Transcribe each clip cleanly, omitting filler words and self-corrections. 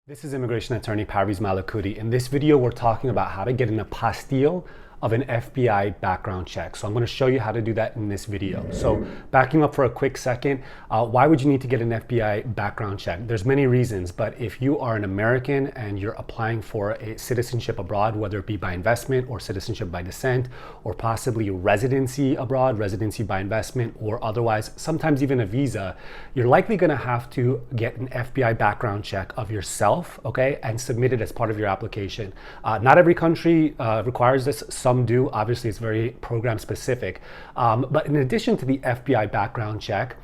This is Immigration Attorney Parviz Malakouti. In this video, we're talking about how to get an apostille of an FBI background check. So I'm going to show you how to do that in this video. So backing up for a quick second, why would you need to get an FBI background check? There's many reasons, but if you are an American and you're applying for a citizenship abroad, whether it be by investment or citizenship by descent, or possibly residency abroad, residency by investment, or otherwise, sometimes even a visa, you're likely going to have to get an FBI background check of yourself, okay, and submit it as part of your application. Not every country requires this. Some do. Obviously, it's very program specific. But in addition to the FBI background check,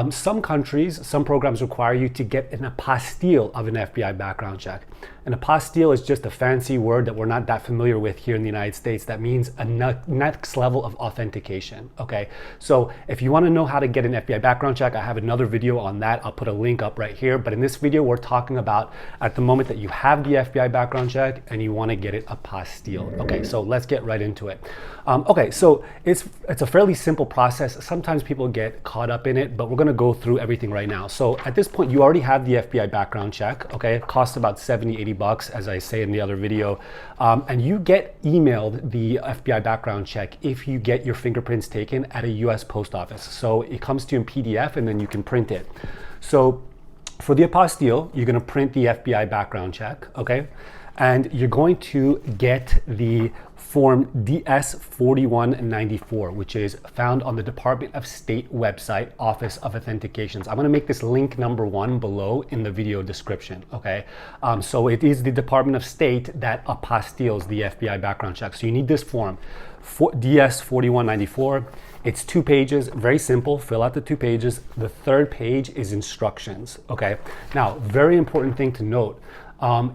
some countries, some programs require you to get an apostille of an FBI background check. An apostille is just a fancy word that we're not that familiar with here in the United States. That means a next level of authentication, okay? So if you want to know how to get an FBI background check, I have another video on that. I'll put a link up right here. But in this video, we're talking about at the moment that you have the FBI background check and you want to get it apostille. Okay, so let's get right into it. Okay, so it's a fairly simple process. Sometimes people get caught up in it, but we're going to go through everything right now. So at this point, you already have the FBI background check, okay? It costs about 70, 80 bucks, as I say in the other video. And you get emailed the FBI background check if you get your fingerprints taken at a US post office. So it comes to you in PDF and then you can print it. So for the apostille, you're going to print the FBI background check, okay? And you're going to get the form DS-4194, which is found on the Department of State website, Office of Authentications. I'm going to make this link number 1 below in the video description, okay? So it is the Department of State that apostilles the FBI background check. So you need this form, DS-4194. It's 2 pages, very simple, fill out the 2 pages. The 3rd page is instructions, okay? Now, very important thing to note,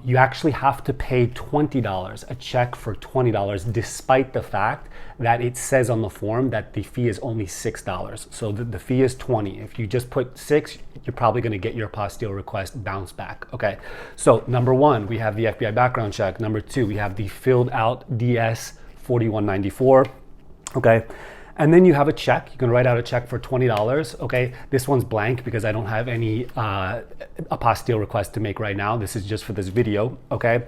you actually have to pay $20, a check for $20, despite the fact that it says on the form that the fee is only $6. So the fee is $20. If you just put 6, you're probably going to get your apostille request bounced back. Okay. So number 1, we have the FBI background check. Number 2, we have the filled out DS-4194. Okay. And then you have a check. You can write out a check for $20, okay? This one's blank because I don't have any apostille requests to make right now. This is just for this video, okay?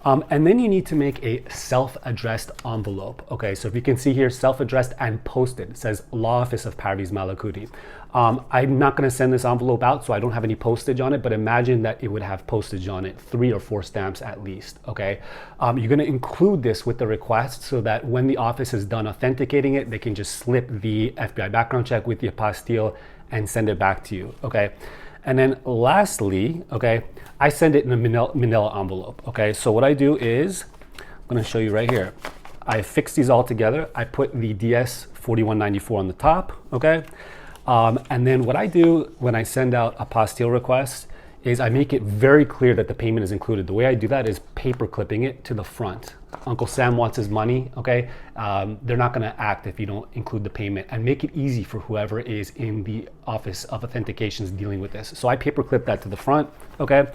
And then you need to make a self-addressed envelope, okay? So if you can see here, self-addressed and posted. It says Law Office of Parviz Malakouti. I'm not gonna send this envelope out, so I don't have any postage on it, but imagine that it would have postage on it, 3 or 4 stamps at least, okay? You're gonna include this with the request so that when the office is done authenticating it, they can just slip the FBI background check with the apostille and send it back to you, okay? And then lastly, okay, I send it in a manila envelope, okay? So what I do is, I'm gonna show you right here. I fix these all together. I put the DS-4194 on the top, okay? And then what I do when I send out apostille requests is I make it very clear that the payment is included. The way I do that is paper clipping it to the front. Uncle Sam wants his money, okay? They're not gonna act if you don't include the payment, and make it easy for whoever is in the Office of Authentications dealing with this. So I paper clip that to the front, okay?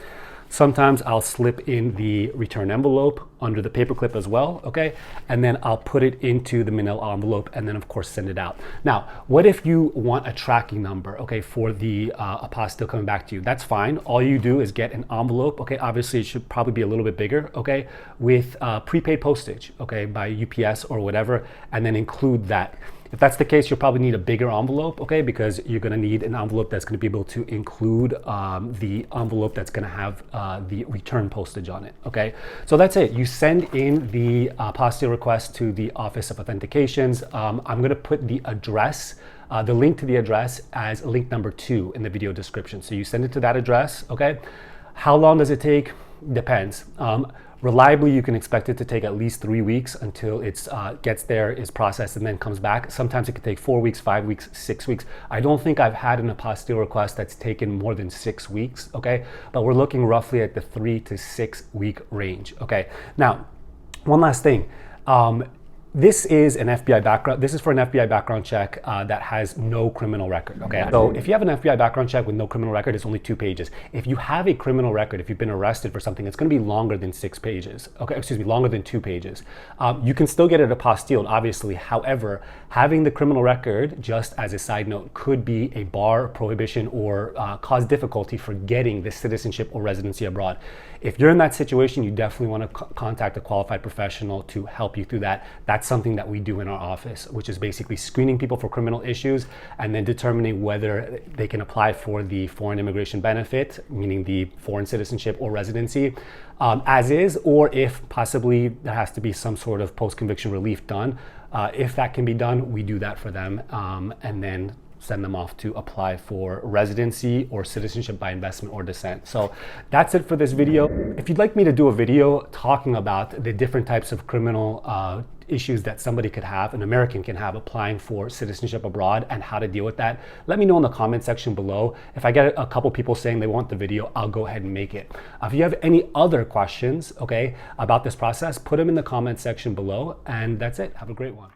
Sometimes I'll slip in the return envelope under the paperclip as well, okay? And then I'll put it into the manila envelope and then of course send it out. Now, what if you want a tracking number, okay, for the apostille coming back to you? That's fine. All you do is get an envelope, okay? Obviously it should probably be a little bit bigger, okay? With prepaid postage, okay, by UPS or whatever, and then include that. If that's the case, you'll probably need a bigger envelope, okay? Because you're gonna need an envelope that's gonna be able to include the envelope that's gonna have the return postage on it, okay? So that's it. You send in the apostille request to the Office of Authentications. I'm gonna put the address, the link to the address as link number 2 in the video description. So you send it to that address, okay? How long does it take? Depends. Reliably, you can expect it to take at least 3 weeks until it gets there, is processed, and then comes back. Sometimes it can take 4 weeks, 5 weeks, 6 weeks. I don't think I've had an apostille request that's taken more than 6 weeks, okay? But we're looking roughly at the 3 to 6 week range, okay? Now, one last thing. This is an FBI background. This is for an FBI background check that has no criminal record. Okay, so if you have an FBI background check with no criminal record, it's only 2 pages. If you have a criminal record, if you've been arrested for something, it's going to be longer than 6 pages. Okay, excuse me, longer than 2 pages. You can still get it apostilled, obviously. However, having the criminal record, just as a side note, could be a bar, prohibition, or cause difficulty for getting the citizenship or residency abroad. If you're in that situation, you definitely want to contact a qualified professional to help you through that. That's something that we do in our office, which is basically screening people for criminal issues and then determining whether they can apply for the foreign immigration benefit, meaning the foreign citizenship or residency, as is, or if possibly there has to be some sort of post-conviction relief done. If that can be done, we do that for them, and then send them off to apply for residency or citizenship by investment or descent. So that's it for this video. If you'd like me to do a video talking about the different types of criminal issues that somebody could have, an American can have, applying for citizenship abroad and how to deal with that, let me know in the comment section below. If I get a couple people saying they want the video, I'll go ahead and make it. If you have any other questions, okay, about this process, put them in the comment section below, and that's it. Have a great one.